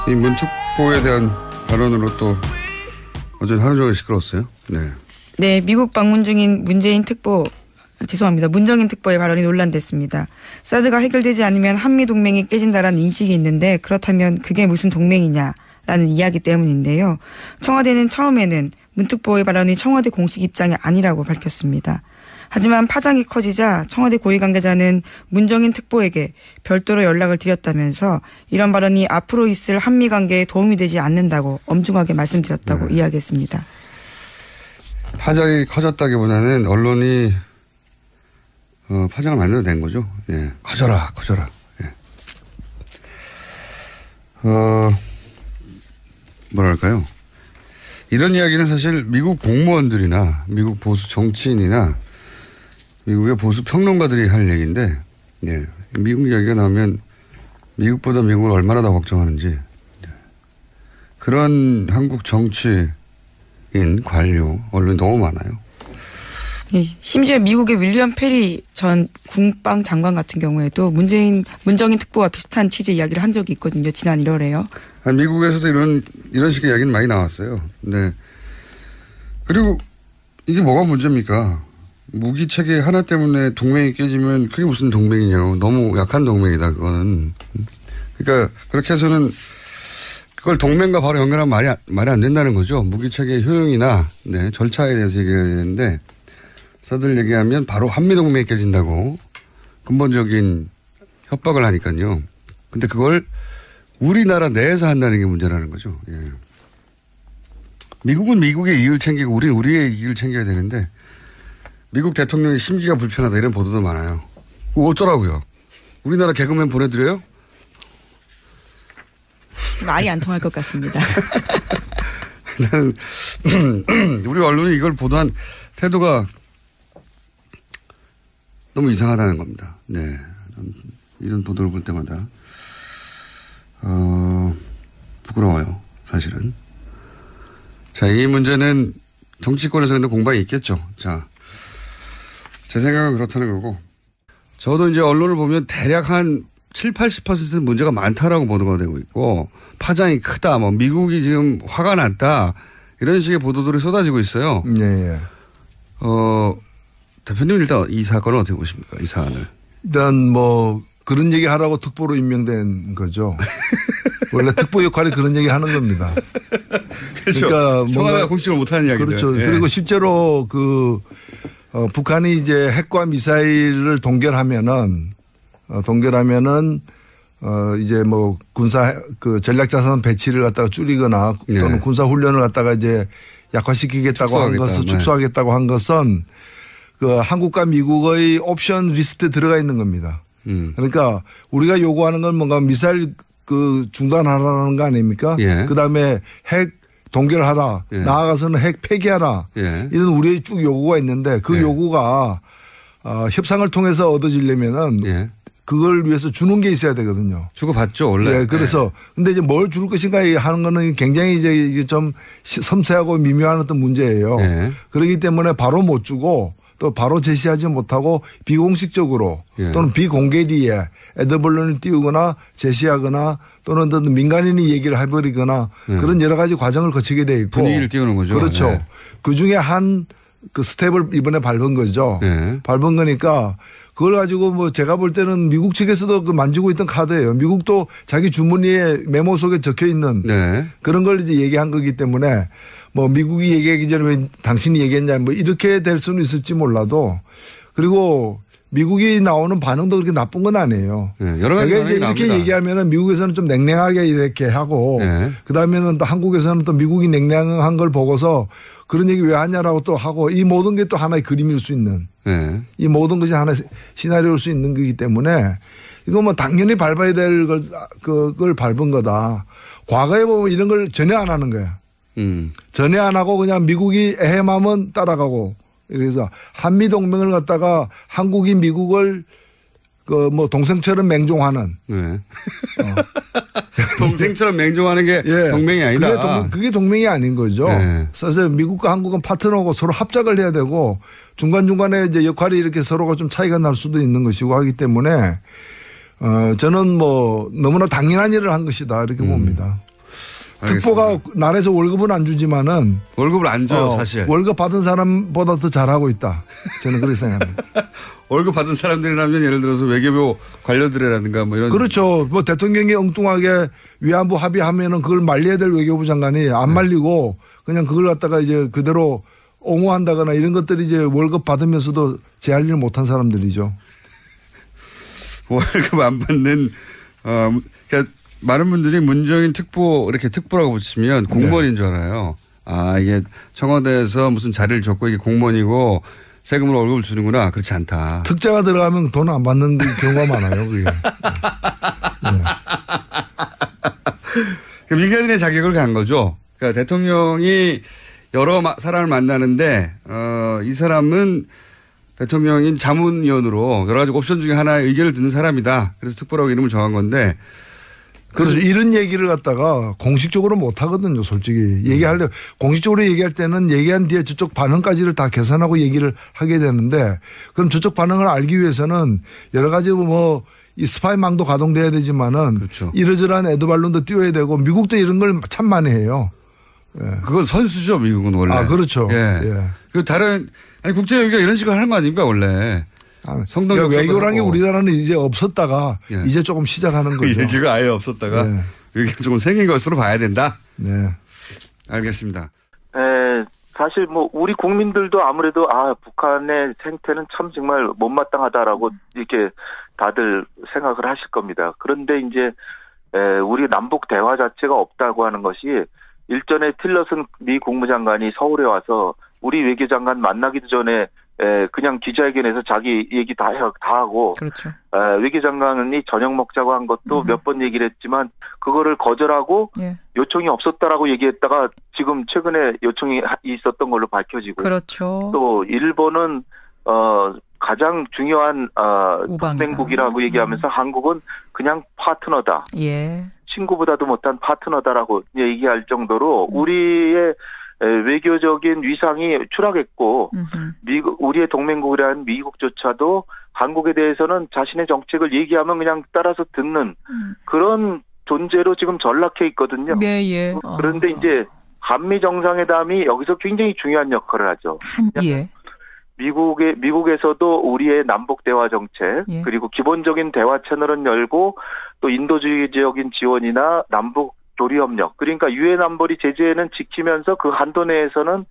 이 문특보에 대한 발언으로 또 어제 하루 종일 시끄러웠어요. 네. 네, 미국 방문 중인 문정인 특보의 발언이 논란됐습니다. 사드가 해결되지 않으면 한미 동맹이 깨진다라는 인식이 있는데 그렇다면 그게 무슨 동맹이냐라는 이야기 때문인데요. 청와대는 처음에는 문 특보의 발언이 청와대 공식 입장이 아니라고 밝혔습니다. 하지만 파장이 커지자 청와대 고위 관계자는 문정인 특보에게 별도로 연락을 드렸다면서 이런 발언이 앞으로 있을 한미 관계에 도움이 되지 않는다고 엄중하게 말씀드렸다고 이야기했습니다. 파장이 커졌다기보다는 언론이 파장을 만들어도 된 거죠. 예. 커져라. 예. 뭐랄까요. 이런 이야기는 사실 미국 공무원들이나 미국 보수 정치인이나 미국의 보수 평론가들이 할 얘기인데, 예. 미국 이야기가 나오면 미국보다 미국을 얼마나 더 걱정하는지, 예. 그런 한국 정치인, 관료, 언론이 너무 많아요. 예, 심지어 미국의 윌리엄 페리 전 국방 장관 같은 경우에도 문정인 특보와 비슷한 취지 이야기를 한 적이 있거든요. 지난 1월에요. 미국에서도 이런 식의 이야기는 많이 나왔어요. 네. 그리고 이게 뭐가 문제입니까? 무기 체계 하나 때문에 동맹이 깨지면 그게 무슨 동맹이냐고. 너무 약한 동맹이다, 그거는. 그러니까 그렇게 해서는 그걸 동맹과 바로 연결하면 말이 안 된다는 거죠. 무기 체계의 효용이나, 네, 절차에 대해서 얘기해야 되는데, 서들 얘기하면 바로 한미동맹이 깨진다고 근본적인 협박을 하니까요. 근데 그걸 우리나라 내에서 한다는 게 문제라는 거죠. 예. 미국은 미국의 이익을 챙기고 우리는 우리의 이익을 챙겨야 되는데 미국 대통령이 심기가 불편하다 이런 보도도 많아요. 그거 어쩌라고요? 우리나라 개그맨 보내드려요? 말이 안 통할 것 같습니다. 나는 우리 언론이 이걸 보도한 태도가 너무 이상하다는 겁니다. 네. 이런 보도를 볼 때마다, 부끄러워요. 사실은. 자, 이 문제는 정치권에서 근데 공방이 있겠죠. 자, 제 생각은 그렇다는 거고. 저도 이제 언론을 보면 대략 한 70-80%는 문제가 많다라고 보도가 되고 있고, 파장이 크다, 뭐, 미국이 지금 화가 났다, 이런 식의 보도들이 쏟아지고 있어요. 네. 대표님 일단 이 사건은 어떻게 보십니까? 이 사안을. 일단 뭐 그런 얘기 하라고 특보로 임명된 거죠. 원래 특보 역할이 그런 얘기 하는 겁니다. 그렇죠. 그러니까 청와대가 공식적으로 못하는 이야기들. 그렇죠. 예. 그리고 실제로 북한이 이제 핵과 미사일을 동결하면은 이제 뭐 군사 전략 자산 배치를 갖다가 줄이거나 또는 군사 훈련을 갖다가 이제 약화시키겠다고 한 것은 축소하겠다고 한 것은 그 한국과 미국의 옵션 리스트에 들어가 있는 겁니다. 그러니까 우리가 요구하는 건 뭔가 미사일 중단하라는 거 아닙니까? 예. 그다음에 핵 동결하라. 예. 나아가서는 핵 폐기하라. 예. 이런 우리의 쭉 요구가 있는데 그 요구가 협상을 통해서 얻어지려면은 그걸 위해서 주는 게 있어야 되거든요. 주고받죠, 원래. 네, 그래서 근데 이제 뭘 줄 것인가 하는 거는 굉장히 이제 좀 섬세하고 미묘한 어떤 문제예요. 그렇기 때문에 바로 못 주고 또 바로 제시하지 못하고 비공식적으로 또는 비공개 뒤에 애드벌론을 띄우거나 제시하거나 또는 어떤 민간인이 얘기를 해버리거나 그런 여러 가지 과정을 거치게 돼 있고 분위기를 띄우는 거죠. 그렇죠. 네. 그중에 한 스텝을 이번에 밟은 거죠. 밟은 거니까 그걸 가지고 뭐 제가 볼 때는 미국 측에서도 만지고 있던 카드예요. 미국도 자기 주머니에 메모 속에 적혀 있는 그런 걸 이제 얘기한 거기 때문에 뭐 미국이 얘기하기 전에 왜 당신이 얘기했냐 뭐 이렇게 될 수는 있을지 몰라도 그리고 미국이 나오는 반응도 그렇게 나쁜 건 아니에요. 여러 가지 이제 이렇게 얘기하면은 미국에서는 좀 냉랭하게 이렇게 하고 그다음에는 또 한국에서는 또 미국이 냉랭한 걸 보고서 그런 얘기 왜 하냐라고 또 하고 이 모든 게 또 하나의 그림일 수 있는 이 모든 것이 하나의 시나리오일 수 있는 거기 때문에 이거 뭐 당연히 밟아야 될 그걸 밟은 거다. 과거에 보면 이런 걸 전혀 안 하는 거야. 전혀 안 하고 그냥 미국이 에헤마면 따라가고 그래서 한미 동맹을 갖다가 한국이 미국을 뭐 동생처럼 맹종하는. 동생처럼 맹종하는 게 동맹이 아니다. 그게 동맹이 아닌 거죠. 그래서 미국과 한국은 파트너고 서로 합작을 해야 되고 중간중간에 이제 역할이 이렇게 서로가 좀 차이가 날 수도 있는 것이고 하기 때문에 저는 뭐 너무나 당연한 일을 한 것이다 이렇게 봅니다. 특보가 나라에서 월급은 안 주지만은 월급을 안 줘요 사실. 월급 받은 사람보다 더 잘하고 있다. 저는 그렇게 생각합니다. 월급 받은 사람들이라면 예를 들어서 외교부 관료들이라든가 뭐 이런. 그렇죠. 뭐 대통령이 엉뚱하게 위안부 합의하면은 그걸 말려야 될 외교부 장관이 안 말리고 그냥 그걸 갖다가 이제 그대로 옹호한다거나 이런 것들이 이제 월급 받으면서도 제 할 일을 못한 사람들이죠. 월급 안 받는 그러니까 많은 분들이 문정인 특보 이렇게 특보라고 붙이면 공무원인 줄 알아요. 아 이게 청와대에서 무슨 자리를 줬고 이게 공무원이고 세금으로 월급을 주는구나. 그렇지 않다. 특자가 들어가면 돈 안 받는 경우가 많아요. 그게. 네. 민간인의 자격을 간 거죠. 그러니까 대통령이 여러 사람을 만나는데 이 사람은 대통령인 자문위원으로 여러 가지 옵션 중에 하나의 의견을 듣는 사람이다. 그래서 특보라고 이름을 정한 건데. 그래서 이런 얘기를 갖다가 공식적으로 못 하거든요, 솔직히. 공식적으로 얘기할 때는 얘기한 뒤에 저쪽 반응까지를 다 계산하고 얘기를 하게 되는데 그럼 저쪽 반응을 알기 위해서는 여러 가지 이 스파이망도 가동돼야 되지만은 그렇죠. 이러저러한 에드발론도 띄워야 되고 미국도 이런 걸 참 많이 해요. 예. 그건 선수죠, 미국은 원래. 아, 그렇죠. 예. 예. 그 국제외교가 이런 식으로 하는 거 아닙니까, 원래. 그러니까 외교라는 게 우리나라는 이제 없었다가 예. 이제 조금 시작하는 거죠. 외교가 아예 없었다가 네. 외교가 조금 생긴 것으로 봐야 된다. 네. 알겠습니다. 사실 우리 국민들도 아무래도 북한의 생태는 참 정말 못마땅하다라고 이렇게 다들 생각을 하실 겁니다. 그런데 이제 우리 남북 대화 자체가 없다고 하는 것이 일전에 틸러슨 미 국무장관이 서울에 와서 우리 외교장관 만나기도 전에 그냥 기자회견에서 자기 얘기 다 하고. 그렇죠. 외교장관이 저녁 먹자고 한 것도 몇 번 얘기를 했지만 그거를 거절하고 예. 요청이 없었다라고 얘기했다가 지금 최근에 요청이 있었던 걸로 밝혀지고. 그렇죠. 또 일본은 가장 중요한 동맹국이라고 얘기하면서 한국은 그냥 파트너다. 예. 친구보다도 못한 파트너다라고 얘기할 정도로 우리의 외교적인 위상이 추락했고 우리의 동맹국이라는 미국조차도 한국에 대해서는 자신의 정책을 얘기하면 그냥 따라서 듣는 그런 존재로 지금 전락해 있거든요. 네, 예. 그런데 이제 한미 정상회담이 여기서 굉장히 중요한 역할을 하죠. 예. 미국에서도 우리의 남북 대화 정책 예. 그리고 기본적인 대화 채널은 열고 또 인도주의적인 지원이나 남북 교류협력 그러니까 유엔 안보리 제재는 지키면서 그 한도 내에서는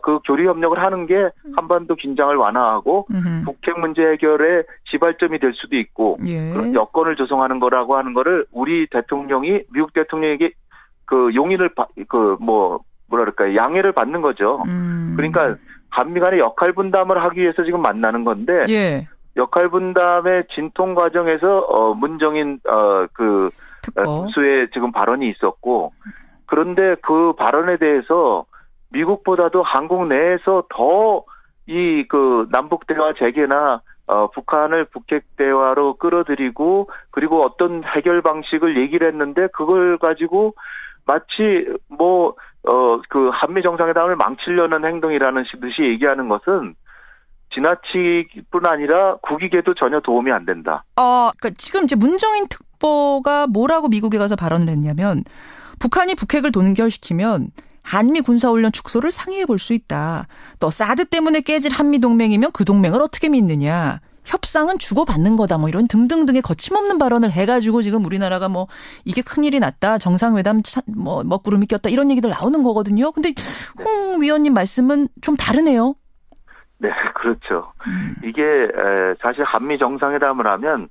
그 교류협력을 하는 게 한반도 긴장을 완화하고 북핵 문제 해결의 시발점이 될 수도 있고 예. 그런 여건을 조성하는 거라고 하는 거를 우리 대통령이 미국 대통령에게 그 용인을 양해를 받는 거죠. 그러니까 한미 간의 역할 분담을 하기 위해서 지금 만나는 건데 예. 역할 분담의 진통 과정에서 문정인 수의 지금 발언이 있었고 그런데 그 발언에 대해서 미국보다도 한국 내에서 더 남북 대화 재개나 북한을 북핵 대화로 끌어들이고 그리고 어떤 해결 방식을 얘기를 했는데 그걸 가지고 마치 한미 정상회담을 망치려는 행동이라는 듯이 얘기하는 것은 지나치기뿐 아니라 국익에도 전혀 도움이 안 된다. 그러니까 지금 이제 문정인 특보가 뭐라고 미국에 가서 발언을 했냐면 북한이 북핵을 동결시키면 한미 군사훈련 축소를 상의해 볼 수 있다. 또 사드 때문에 깨질 한미 동맹이면 그 동맹을 어떻게 믿느냐. 협상은 주고받는 거다. 이런 등등등의 거침없는 발언을 해가지고 지금 우리나라가 이게 큰일이 났다. 정상회담 먹구름이 꼈다. 이런 얘기들 나오는 거거든요. 근데 홍 위원님 말씀은 좀 다르네요. 네, 그렇죠. 이게 사실 한미 정상회담을 하면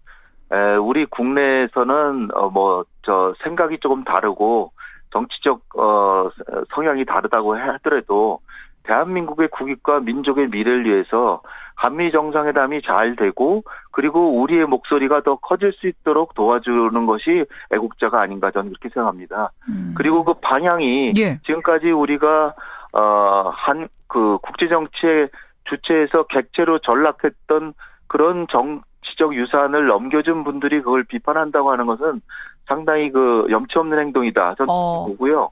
우리 국내에서는 생각이 조금 다르고 정치적 성향이 다르다고 하더라도 대한민국의 국익과 민족의 미래를 위해서 한미 정상회담이 잘 되고 그리고 우리의 목소리가 더 커질 수 있도록 도와주는 것이 애국자가 아닌가 저는 그렇게 생각합니다. 그리고 그 방향이 예. 지금까지 우리가 국제정치의 주체에서 객체로 전락했던 그런 정치적 유산을 넘겨준 분들이 그걸 비판한다고 하는 것은 상당히 염치 없는 행동이다. 저는 보고요.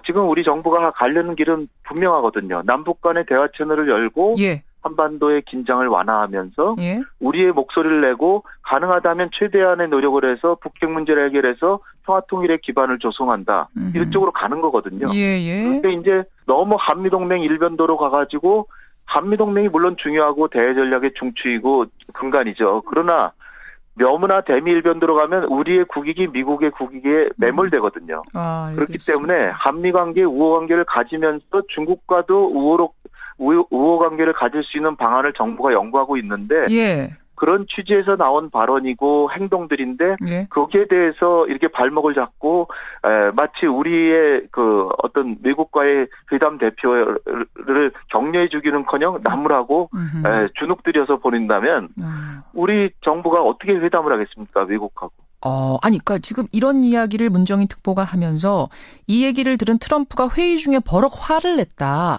지금 우리 정부가 가려는 길은 분명하거든요. 남북 간의 대화 채널을 열고 예. 한반도의 긴장을 완화하면서 예. 우리의 목소리를 내고 가능하다면 최대한의 노력을 해서 북핵 문제를 해결해서 평화통일의 기반을 조성한다. 이런 쪽으로 가는 거거든요. 예. 그런데 이제 너무 한미동맹 일변도로 가가지고 한미동맹이 물론 중요하고 대외전략의 중추이고 근간이죠. 그러나 명문화 대미일변도로 가면 우리의 국익이 미국의 국익에 매몰되거든요. 그렇기 때문에 한미관계 우호관계를 가지면서 중국과도 우호관계를 가질 수 있는 방안을 정부가 연구하고 있는데 예. 그런 취지에서 나온 발언이고 행동들인데 예. 거기에 대해서 이렇게 발목을 잡고 마치 우리의 그 어떤 미국과의 회담 대표를 격려해 주기는커녕 나무라고 주눅들여서 보낸다면 우리 정부가 어떻게 회담을 하겠습니까? 미국하고. 아니, 그러니까 지금 이런 이야기를 문정인 특보가 하면서 이 얘기를 들은 트럼프가 회의 중에 버럭 화를 냈다.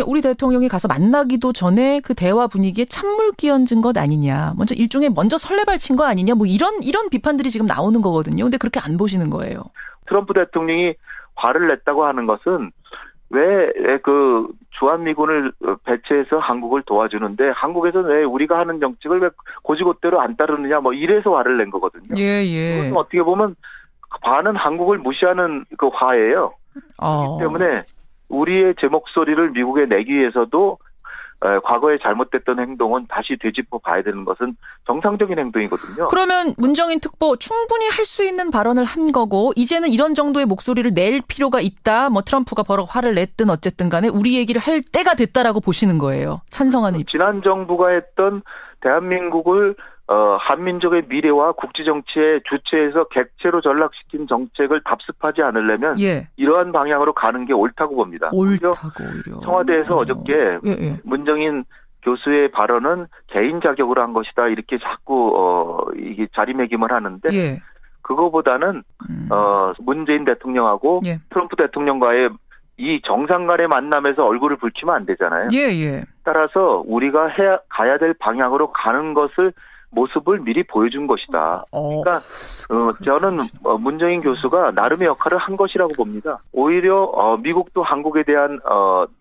우리 대통령이 가서 만나기도 전에 그 대화 분위기에 찬물 끼얹은 것 아니냐. 먼저 설레발친 거 아니냐. 뭐 이런 비판들이 지금 나오는 거거든요. 근데 그렇게 안 보시는 거예요. 트럼프 대통령이 화를 냈다고 하는 것은 왜 그 주한미군을 배치해서 한국을 도와주는데 한국에서는 왜 우리가 하는 정책을 왜 고지고대로 안 따르느냐 뭐 이래서 화를 낸 거거든요. 예. 그것은 어떻게 보면 반은 한국을 무시하는 그 화예요. 그렇기 때문에 우리의 제 목소리를 미국에 내기 위해서도 과거에 잘못됐던 행동은 다시 되짚어 봐야 되는 것은 정상적인 행동이거든요. 그러면 문정인 특보 충분히 할 수 있는 발언을 한 거고 이제는 이런 정도의 목소리를 낼 필요가 있다. 뭐 트럼프가 버럭 화를 냈든 어쨌든 간에 우리 얘기를 할 때가 됐다라고 보시는 거예요. 찬성하는 입장. 지난 정부가 했던 대한민국을 한민족의 미래와 국제정치의 주체에서 객체로 전락시킨 정책을 답습하지 않으려면 이러한 방향으로 가는 게 옳다고 봅니다. 옳다고 오히려. 청와대에서 어저께 문정인 교수의 발언은 개인 자격으로 한 것이다 이렇게 자꾸 이게 자리매김을 하는데 그거보다는 문재인 대통령하고 트럼프 대통령과의 이 정상 간의 만남에서 얼굴을 붉히면 안 되잖아요. 따라서 우리가 가야 될 방향으로 가는 것을 모습을 미리 보여준 것이다. 그러니까 저는 문정인 교수가 나름의 역할을 한 것이라고 봅니다. 오히려 미국도 한국에 대한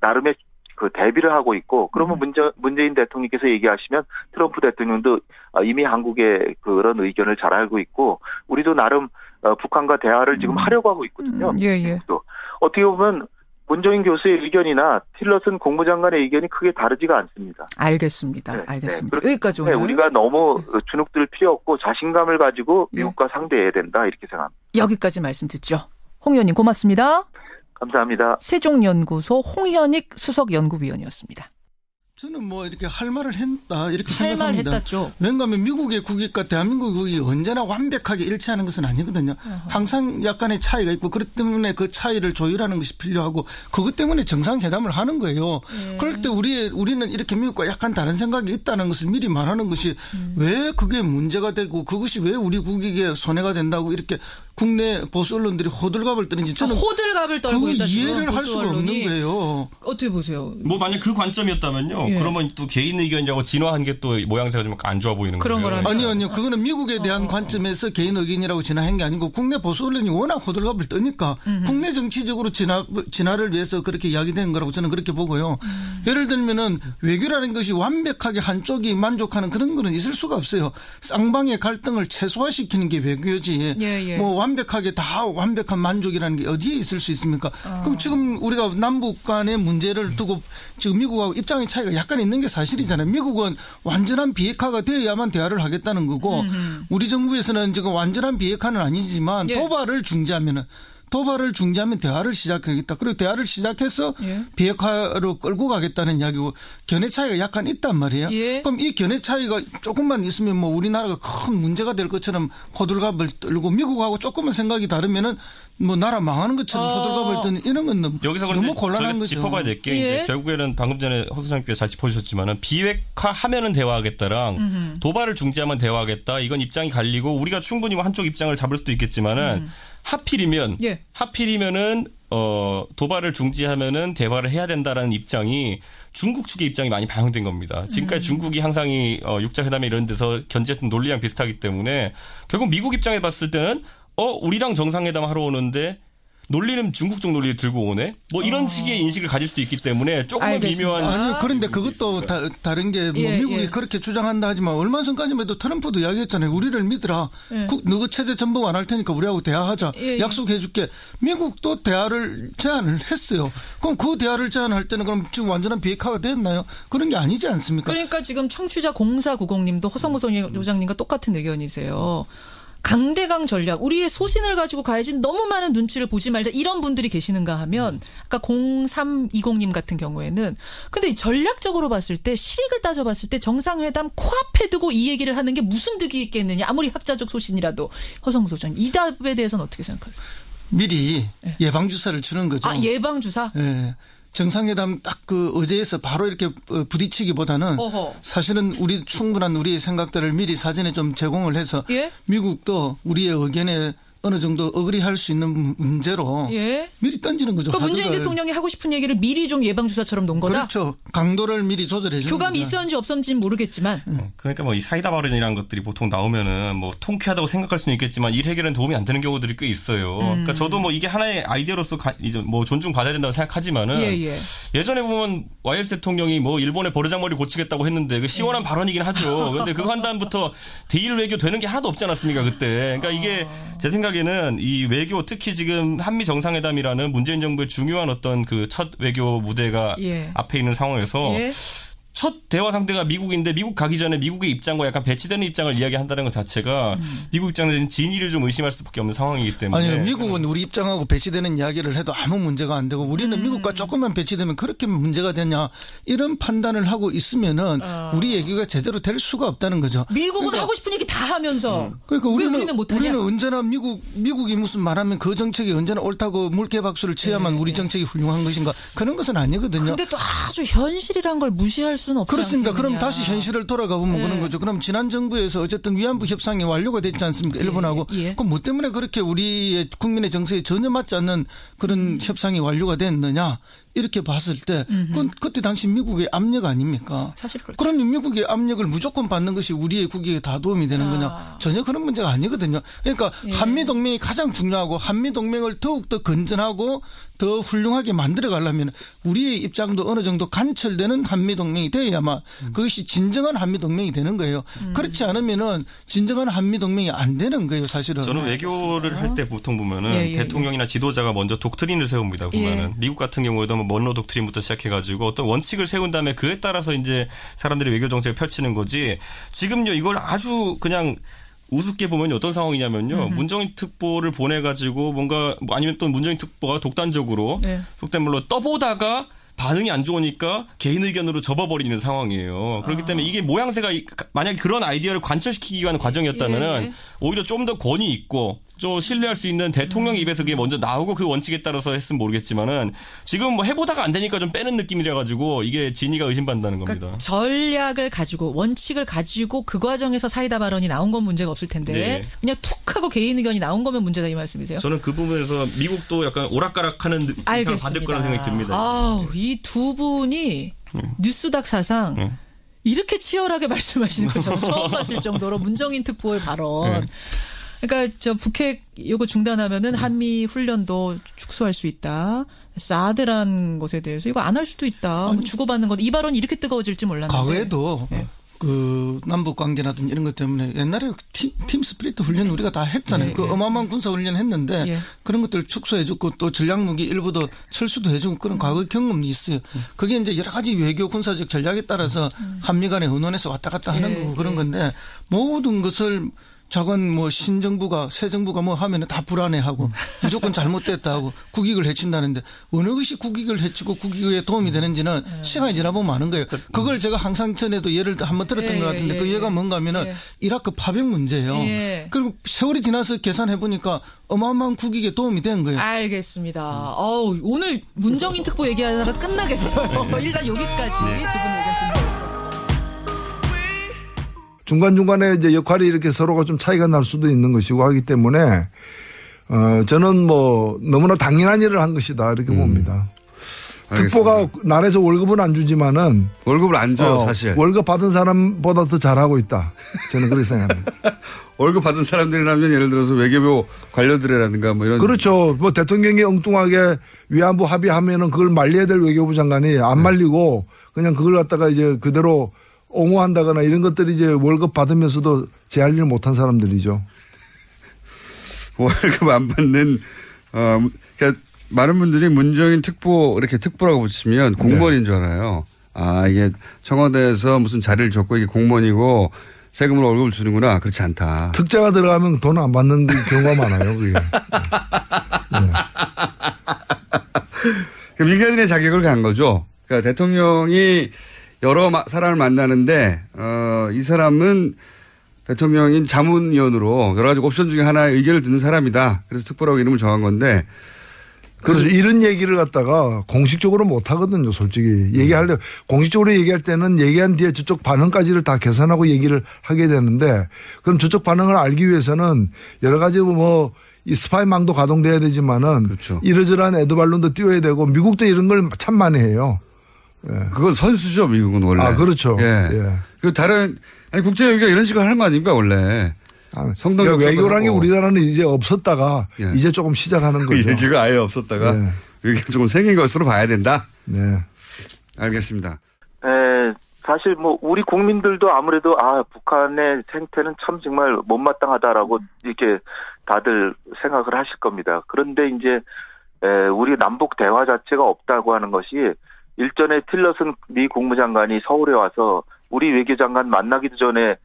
나름의 그 대비를 하고 있고 그러면 문재인 대통령께서 얘기하시면 트럼프 대통령도 이미 한국의 그런 의견을 잘 알고 있고 우리도 나름 북한과 대화를 지금 하려고 하고 있거든요. 어떻게 보면 문정인 교수의 의견이나 틸러슨 국무장관의 의견이 크게 다르지가 않습니다. 알겠습니다. 여기까지 오늘. 우리가 너무 주눅들 필요 없고 자신감을 가지고 미국과 상대해야 된다 이렇게 생각합니다. 여기까지 말씀 듣죠. 홍 의원님 고맙습니다. 감사합니다. 세종연구소 홍현익 수석연구위원이었습니다. 저는 뭐 이렇게 할 말을 했다 이렇게 생각합니다. 할 말 했다죠. 왜냐하면 미국의 국익과 대한민국의 국익이 언제나 완벽하게 일치하는 것은 아니거든요. 항상 약간의 차이가 있고 그렇기 때문에 그 차이를 조율하는 것이 필요하고 그것 때문에 정상회담을 하는 거예요. 그럴 때 우리는 이렇게 미국과 약간 다른 생각이 있다는 것을 미리 말하는 것이 왜 그게 문제가 되고 그것이 왜 우리 국익에 손해가 된다고 이렇게 국내 보수 언론들이 호들갑을 떠는지 저는 호들갑을 떨고 있다. 이해를 할 수가 없는 거예요. 어떻게 보세요? 뭐 만약 그 관점이었다면요. 그러면 또 개인 의견이라고 진화한 게 또 모양새가 좀 안 좋아 보이는 거예요. 아니요. 그거는 미국에 대한 관점에서 개인 의견이라고 진화한 게 아니고 국내 보수 언론이 워낙 호들갑을 떠니까 국내 정치적으로 진화를 위해서 그렇게 이야기된 거라고 저는 그렇게 보고요. 예를 들면은 외교라는 것이 완벽하게 한쪽이 만족하는 그런 거는 있을 수가 없어요. 쌍방의 갈등을 최소화시키는 게 외교지. 뭐 완벽하게 다 완벽한 만족이라는 게 어디에 있을 수 있습니까? 그럼 지금 우리가 남북 간의 문제를 두고 지금 미국하고 입장의 차이가 약간 있는 게 사실이잖아요. 미국은 완전한 비핵화가 되어야만 대화를 하겠다는 거고 우리 정부에서는 지금 완전한 비핵화는 아니지만 도발을 중지하면 대화를 시작하겠다. 그리고 대화를 시작해서 비핵화로 끌고 가겠다는 이야기고 견해 차이가 약간 있단 말이에요. 그럼 이 견해 차이가 조금만 있으면 뭐 우리나라가 큰 문제가 될 것처럼 호들갑을 떨고 미국하고 조금만 생각이 다르면은 뭐 나라 망하는 것처럼 호들갑을 떠는 이런 건 여기서 너무 곤란한 거죠. 짚어봐야 될 게 이제 결국에는 방금 전에 허 소장님께서 잘 짚어주셨지만은 비핵화하면은 대화하겠다랑 도발을 중지하면 대화하겠다. 이건 입장이 갈리고 우리가 충분히 한쪽 입장을 잡을 수도 있겠지만은 하필이면은 도발을 중지하면은 대화를 해야 된다라는 입장이 중국 측의 입장이 많이 반영된 겁니다. 지금까지 중국이 항상 이 육자회담에 이런 데서 견제했던 논리랑 비슷하기 때문에 결국 미국 입장에 봤을 때는 우리랑 정상회담 하러 오는데 논리는 중국적 논리를 들고 오네? 뭐 이런 식의 인식을 가질 수 있기 때문에 조금만 미묘한. 아니, 그런데 그것도 다른 게 뭐 미국이 그렇게 주장한다 하지만 얼마 전까지만 해도 트럼프도 이야기했잖아요. 우리를 믿으라. 너그 체제 전복 안 할 테니까 우리하고 대화하자. 약속해 줄게. 미국도 대화를 제안을 했어요. 그럼 그 대화를 제안할 때는 그럼 지금 완전한 비핵화가 됐나요? 그런 게 아니지 않습니까? 그러니까 지금 청취자 0490님도 허성무 소장님과 똑같은 의견이세요. 강대강 전략, 우리의 소신을 가지고 가야지 너무 많은 눈치를 보지 말자 이런 분들이 계시는가 하면 아까 0320님 같은 경우에는 근데 전략적으로 봤을 때 실익을 따져봤을 때 정상회담 코앞에 두고 이 얘기를 하는 게 무슨 득이 있겠느냐 아무리 학자적 소신이라도 허성무 소장님 이 답에 대해서는 어떻게 생각하세요? 미리 예방주사를 주는 거죠. 아 예방주사? 네. 정상회담 딱 그 의제에서 바로 이렇게 부딪히기보다는 사실은 충분한 우리의 생각들을 미리 사전에 좀 제공을 해서 미국도 우리의 의견에 어느 정도 어그리할 수 있는 문제로 미리 던지는 거죠. 그러니까 문재인 대통령이 하고 싶은 얘기를 미리 좀 예방주사처럼 놓은 거다? 그렇죠. 강도를 미리 조절해 주는 교감이 있었는지 없었는지는 모르겠지만. 그러니까 뭐 이 사이다 발언이라는 것들이 보통 나오면은 뭐 통쾌하다고 생각할 수는 있겠지만 일 해결엔 도움이 안 되는 경우들이 꽤 있어요. 그러니까 저도 뭐 이게 하나의 아이디어로서 이제 뭐 존중받아야 된다고 생각하지만은 예전에 보면 YS 대통령이 뭐 일본의 버르장머리 고치겠다고 했는데 그 시원한 발언이긴 하죠. 그런데 그거 한 다음부터 대일 외교 되는 게 하나도 없지 않았습니까 그때. 그러니까 이게 제 생각에는 이 외교 특히 지금 한미 정상회담이라는 문재인 정부의 중요한 어떤 그 첫 외교 무대가 앞에 있는 상황에서 첫 대화 상대가 미국인데 미국 가기 전에 미국의 입장과 약간 배치되는 입장을 이야기한다는 것 자체가 미국 입장에서는 진위를 좀 의심할 수밖에 없는 상황이기 때문에. 아니요. 미국은 우리 입장하고 배치되는 이야기를 해도 아무 문제가 안 되고 우리는 미국과 조금만 배치되면 그렇게 문제가 되냐 이런 판단을 하고 있으면은 우리 얘기가 제대로 될 수가 없다는 거죠. 미국은 그러니까, 하고 싶은 얘기 다 하면서 그러니까 우리는 못하냐? 우리는 언제나 미국이 무슨 말하면 그 정책이 언제나 옳다고 물개박수를 쳐야만 우리 정책이 훌륭한 것인가 그런 것은 아니거든요. 그런데 또 아주 현실이란 걸 무시할 수는 없지 그렇습니다. 않겠느냐. 그럼 다시 현실을 돌아가 보면 그런 거죠. 그럼 지난 정부에서 어쨌든 위안부 협상이 완료가 됐지 않습니까? 일본하고. 그럼 뭐 때문에 그렇게 우리의 국민의 정서에 전혀 맞지 않는 그런 협상이 완료가 됐느냐. 이렇게 봤을 때 그건 그때 당시 미국의 압력 아닙니까? 사실 그렇죠. 그러면 미국의 압력을 무조건 받는 것이 우리의 국익에 다 도움이 되는 거냐? 전혀 그런 문제가 아니거든요. 그러니까 한미동맹이 가장 중요하고 한미동맹을 더욱더 건전하고 더 훌륭하게 만들어 가려면 우리의 입장도 어느 정도 관철되는 한미동맹이 돼야만 그것이 진정한 한미동맹이 되는 거예요. 그렇지 않으면은 진정한 한미동맹이 안 되는 거예요, 사실은. 저는 외교를 할 때 보통 보면은 대통령이나 지도자가 먼저 독트린을 세웁니다. 보면은 미국 같은 경우에도 먼로 독트린부터 시작해가지고 어떤 원칙을 세운 다음에 그에 따라서 이제 사람들이 외교 정책을 펼치는 거지. 지금요 이걸 아주 그냥 우습게 보면 어떤 상황이냐면요. 문정인 특보를 보내가지고 뭔가 아니면 또 문정인 특보가 독단적으로 속된 말로 떠보다가 반응이 안 좋으니까 개인 의견으로 접어버리는 상황이에요. 그렇기 때문에 이게 모양새가 만약에 그런 아이디어를 관철시키기 위한 과정이었다면 오히려 좀 더 권위 있고 좀 신뢰할 수 있는 대통령 입에서 그게 먼저 나오고 그 원칙에 따라서 했으면 모르겠지만은 지금 뭐 해보다가 안 되니까 좀 빼는 느낌이라 가지고 이게 진위가 의심받는다는 겁니다. 그러니까 전략을 가지고 원칙을 가지고 그 과정에서 사이다 발언이 나온 건 문제가 없을 텐데 그냥 툭 하고 개인 의견이 나온 거면 문제다 이 말씀이세요? 저는 그 부분에서 미국도 약간 오락가락하는 입장을 받을 거라는 생각이 듭니다. 이 두 분이 뉴스닥 사상 이렇게 치열하게 말씀하시는 거 저는 처음 봤을 정도로 문정인 특보의 발언. 그러니까 저 북핵 이거 중단하면은 한미 훈련도 축소할 수 있다. 사드란 것에 대해서 이거 안 할 수도 있다. 뭐 주고받는 것 이 발언이 이렇게 뜨거워질지 몰랐는데. 과거에도 그 남북 관계라든지 이런 것 때문에 옛날에 팀 스피릿 훈련 우리가 다 했잖아요. 그 어마어마한 군사 훈련 했는데 그런 것들 축소해주고 또 전략무기 일부도 철수도 해주고 그런 과거 경험이 있어요. 그게 이제 여러 가지 외교 군사적 전략에 따라서 한미 간에 의논해서 왔다 갔다 하는 거고 그런 건데 모든 것을 작은 뭐 신정부가 새 정부가 뭐 하면은 다 불안해하고 무조건 잘못됐다 하고 국익을 해친다는데 어느 것이 국익을 해치고 국익에 도움이 되는지는 시간이 지나보면 아는 거예요. 그걸 제가 항상 전에도 예를 한번 들었던 것 같은데 그 예가 뭔가 하면은 이라크 파병 문제예요. 그리고 세월이 지나서 계산해 보니까 어마어마한 국익에 도움이 된 거예요. 알겠습니다. 오늘 문정인 특보 얘기하다가 끝나겠어요. 일단 여기까지 두 분 의견 듣겠습니다. 중간중간에 이제 역할이 이렇게 서로가 좀 차이가 날 수도 있는 것이고 하기 때문에, 저는 뭐 너무나 당연한 일을 한 것이다 이렇게 봅니다. 특보가 나라에서 월급은 안 주지만은. 월급을 안 줘요, 사실. 월급 받은 사람보다 더 잘하고 있다. 저는 그렇게 생각합니다. 월급 받은 사람들이라면 예를 들어서 외교부 관료들이라든가 뭐 이런. 그렇죠. 뭐 대통령이 엉뚱하게 위안부 합의하면은 그걸 말려야 될 외교부 장관이 안 말리고 그냥 그걸 갖다가 이제 그대로 옹호한다거나 이런 것들이 이제 월급 받으면서도 제 할 일 못한 사람들이죠. 월급 안 받는 그러니까 많은 분들이 문정인 특보 이렇게 특보라고 붙이면 공무원인 줄 알아요. 아 이게 청와대에서 무슨 자리를 줬고 이게 공무원이고 세금으로 월급을 주는구나. 그렇지 않다. 특자가 들어가면 돈 안 받는 경우가 많아요. 그게. 네. 민간인의 자격을 간 거죠. 그러니까 대통령이 여러 사람을 만나는데 이 사람은 대통령인 자문위원으로 여러 가지 옵션 중에 하나의 의견을 듣는 사람이다. 그래서 특보라고 이름을 정한 건데. 그래서 이런 얘기를 갖다가 공식적으로 못 하거든요, 솔직히. 공식적으로 얘기할 때는 얘기한 뒤에 저쪽 반응까지를 다 계산하고 얘기를 하게 되는데 그럼 저쪽 반응을 알기 위해서는 여러 가지 뭐 이 스파이망도 가동돼야 되지만은 그렇죠. 이러저러한 에드발론도 띄워야 되고 미국도 이런 걸 참 많이 해요. 예. 그건 선수죠, 미국은 원래. 아, 그렇죠. 예. 예. 그 다른 국제 외교가 이런 식으로 하는 거 아닙니까, 원래. 그러니까 외교라는 게 우리나라는 이제 없었다가 예. 이제 조금 시작하는 거죠. 외교가 아예 없었다가 예. 외교가 조금 생긴 것으로 봐야 된다. 네. 알겠습니다. 사실 뭐 우리 국민들도 아무래도 북한의 생태는 참 정말 못마땅하다라고 이렇게 다들 생각을 하실 겁니다. 그런데 이제 우리 남북 대화 자체가 없다고 하는 것이 일전에 틸러슨 미 국무장관이 서울에 와서 우리 외교장관 만나기도 전에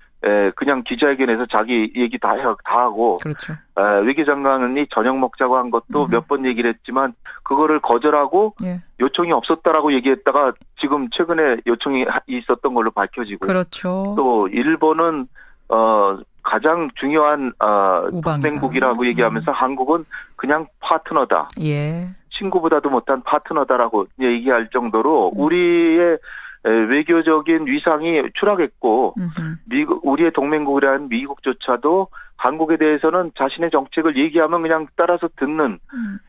그냥 기자회견에서 자기 얘기 다 하고. 그렇죠. 외교장관이 저녁 먹자고 한 것도 몇 번 얘기를 했지만 그거를 거절하고 예. 요청이 없었다라고 얘기했다가 지금 최근에 요청이 있었던 걸로 밝혀지고. 그렇죠. 또 일본은 가장 중요한 동맹국이라고 얘기하면서 한국은 그냥 파트너다. 예. 친구보다도 못한 파트너다라고 얘기할 정도로 우리의 외교적인 위상이 추락했고 우리의 동맹국이라는 미국조차도 한국에 대해서는 자신의 정책을 얘기하면 그냥 따라서 듣는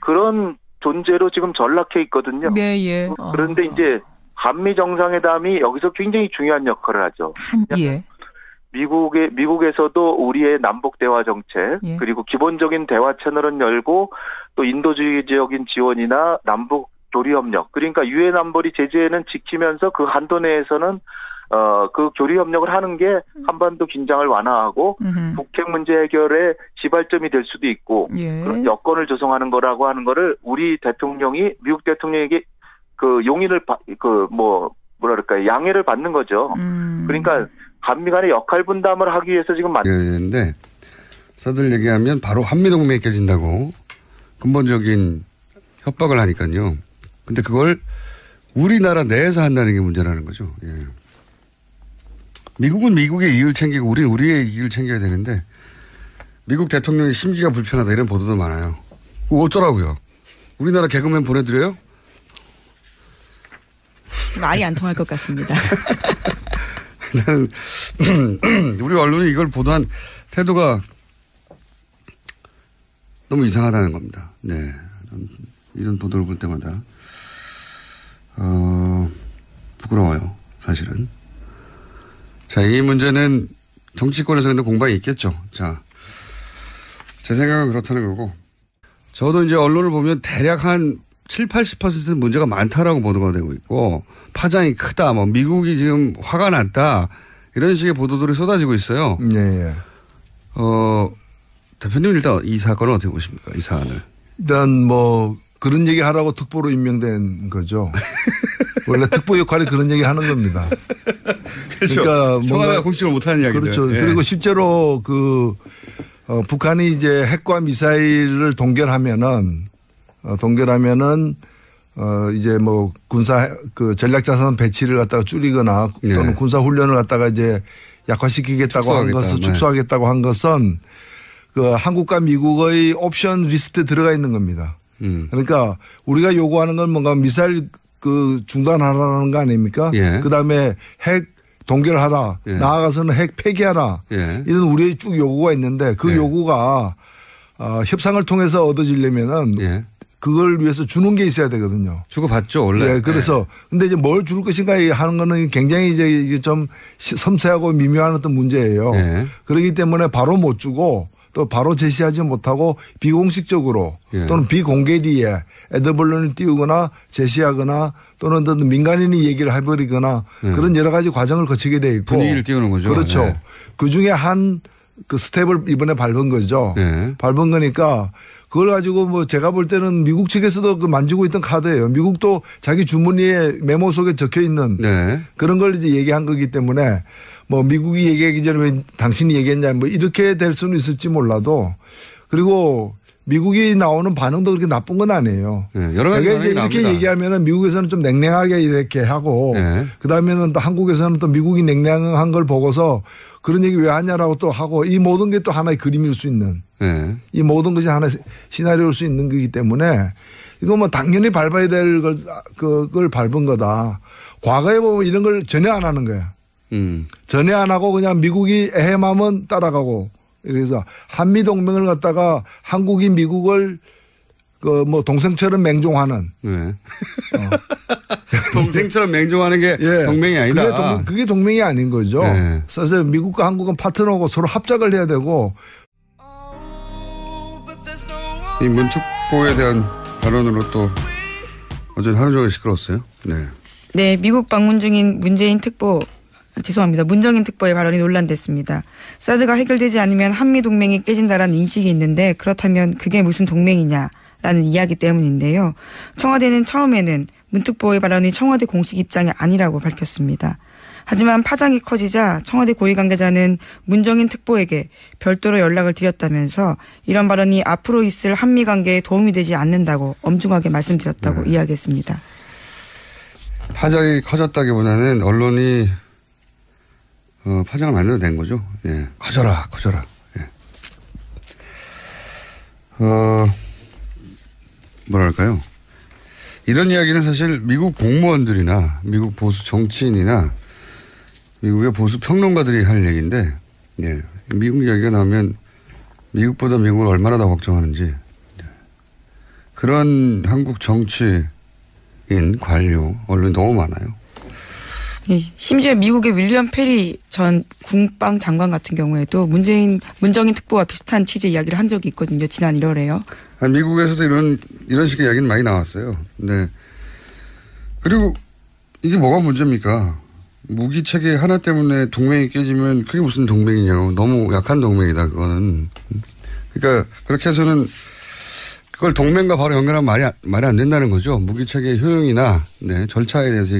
그런 존재로 지금 전락해 있거든요. 네, 예. 그런데 이제 한미 정상회담이 여기서 굉장히 중요한 역할을 하죠. 예. 미국에서도 우리의 남북 대화 정책 예. 그리고 기본적인 대화 채널은 열고 또 인도주의적인 지원이나 남북 교류협력 그러니까 유엔 안보리 제재는 지키면서 그 한도 내에서는 그 교류협력을 하는 게 한반도 긴장을 완화하고 북핵 문제 해결의 시발점이 될 수도 있고 예. 그런 여건을 조성하는 거라고 하는 거를 우리 대통령이 미국 대통령에게 그 용인을 양해를 받는 거죠. 그러니까 한미 간의 역할 분담을 하기 위해서 지금 되는데 사들 얘기하면 바로 한미동맹이 깨진다고 근본적인 협박을 하니까요. 근데 그걸 우리나라 내에서 한다는 게 문제라는 거죠. 예. 미국은 미국의 이익을 챙기고 우리는 우리의 이익을 챙겨야 되는데 미국 대통령의 심기가 불편하다 이런 보도도 많아요. 그거 어쩌라고요? 우리나라 개그맨 보내드려요? 말이 안 통할 것 같습니다. 우리 언론이 이걸 보도한 태도가 너무 이상하다는 겁니다. 네. 이런 보도를 볼 때마다 부끄러워요. 사실은. 자, 이 문제는 정치권에서 근데 공방이 있겠죠. 자, 제 생각은 그렇다는 거고 저도 이제 언론을 보면 대략 한 70-80%는 문제가 많다라고 보도가 되고 있고 파장이 크다. 뭐 미국이 지금 화가 났다. 이런 식의 보도들이 쏟아지고 있어요. 네. 대표님 일단 이 사건을 어떻게 보십니까? 이 사안을. 일단 뭐 그런 얘기 하라고 특보로 임명된 거죠. 원래 특보 역할이 그런 얘기 하는 겁니다. 그렇죠. 그러니까 청와대가 공식적으로 못하는 이야기들. 그렇죠. 예. 그리고 실제로 북한이 이제 핵과 미사일을 동결하면은 이제 뭐 군사 전략자산 배치를 갖다가 줄이거나 또는 네. 군사 훈련을 갖다가 이제 약화시키겠다고 한 것은 축소하겠다고 한 것은 그 한국과 미국의 옵션 리스트에 들어가 있는 겁니다. 그러니까 우리가 요구하는 건 뭔가 미사일 중단하라는 거 아닙니까? 예. 그다음에 핵 동결하라. 예. 나아가서는 핵 폐기하라. 예. 이런 우리의 쭉 요구가 있는데 그 예. 요구가 협상을 통해서 얻어지려면은 예. 그걸 위해서 주는 게 있어야 되거든요. 주고받죠, 원래. 네, 그래서 근데 이제 뭘 줄 것인가 하는 거는 굉장히 이제 좀 섬세하고 미묘한 어떤 문제예요. 네. 그렇기 때문에 바로 못 주고 또 바로 제시하지 못하고 비공식적으로 또는 비공개 뒤에 애드벌론을 띄우거나 제시하거나 또는 어떤 민간인이 얘기를 해버리거나 그런 여러 가지 과정을 거치게 돼 있고 분위기를 띄우는 거죠. 그렇죠. 네. 그중에 한 그 스텝을 이번에 밟은 거죠. 네. 밟은 거니까 그걸 가지고 뭐 제가 볼 때는 미국 측에서도 그 만지고 있던 카드예요. 미국도 자기 주머니에 메모 속에 적혀 있는 그런 걸 이제 얘기한 거기 때문에 뭐 미국이 얘기하기 전에 왜 당신이 얘기했냐 뭐 이렇게 될 수는 있을지 몰라도 그리고 미국이 나오는 반응도 그렇게 나쁜 건 아니에요. 네, 여러 가지 이제 이렇게 나옵니다. 얘기하면은 미국에서는 좀 냉랭하게 이렇게 하고 그 다음에는 또 한국에서는 또 미국이 냉랭한 걸 보고서 그런 얘기 왜 하냐라고 또 하고 이 모든 게 또 하나의 그림일 수 있는 이 모든 것이 하나의 시나리오일 수 있는 거기 때문에 이거 뭐 당연히 밟아야 될 그걸 밟은 거다. 과거에 보면 이런 걸 전혀 안 하는 거야. 전혀 안 하고 그냥 미국이 에헤마면 따라가고 그래서 한미 동맹을 갖다가 한국이 미국을 그 뭐 동생처럼 맹종하는. 동생처럼 맹종하는 게 동맹이 아니다. 그게 동맹이 아닌 거죠. 그래서 미국과 한국은 파트너고 서로 합작을 해야 되고. 이 문특보에 대한 발언으로 또 어제 하루 종일 시끄러웠어요. 네, 미국 방문 중인 문재인 특보. 죄송합니다. 문정인 특보의 발언이 논란됐습니다. 사드가 해결되지 않으면 한미동맹이 깨진다라는 인식이 있는데 그렇다면 그게 무슨 동맹이냐라는 이야기 때문인데요. 청와대는 처음에는 문 특보의 발언이 청와대 공식 입장이 아니라고 밝혔습니다. 하지만 파장이 커지자 청와대 고위 관계자는 문정인 특보에게 별도로 연락을 드렸다면서 이런 발언이 앞으로 있을 한미 관계에 도움이 되지 않는다고 엄중하게 말씀드렸다고 이야기했습니다. 파장이 커졌다기보다는 언론이 파장을 만들어도 된 거죠. 커져라. 뭐랄까요. 이런 이야기는 사실 미국 공무원들이나 미국 보수 정치인이나 미국의 보수 평론가들이 할 얘기인데, 미국 이야기가 나오면 미국보다 미국을 얼마나 더 걱정하는지, 그런 한국 정치인, 관료, 언론이 너무 많아요. 심지어 미국의 윌리엄 페리 전 국방 장관 같은 경우에도 문정인 특보와 비슷한 취지 이야기를 한 적이 있거든요. 지난 1월에요. 미국에서도 이런 식의 이야기는 많이 나왔어요. 그리고 이게 뭐가 문제입니까? 무기 체계 하나 때문에 동맹이 깨지면 그게 무슨 동맹이냐고. 너무 약한 동맹이다, 그거는. 그러니까 그렇게 해서는 그걸 동맹과 바로 연결하면 말이 안 된다는 거죠. 무기 체계의 효용이나 절차에 대해서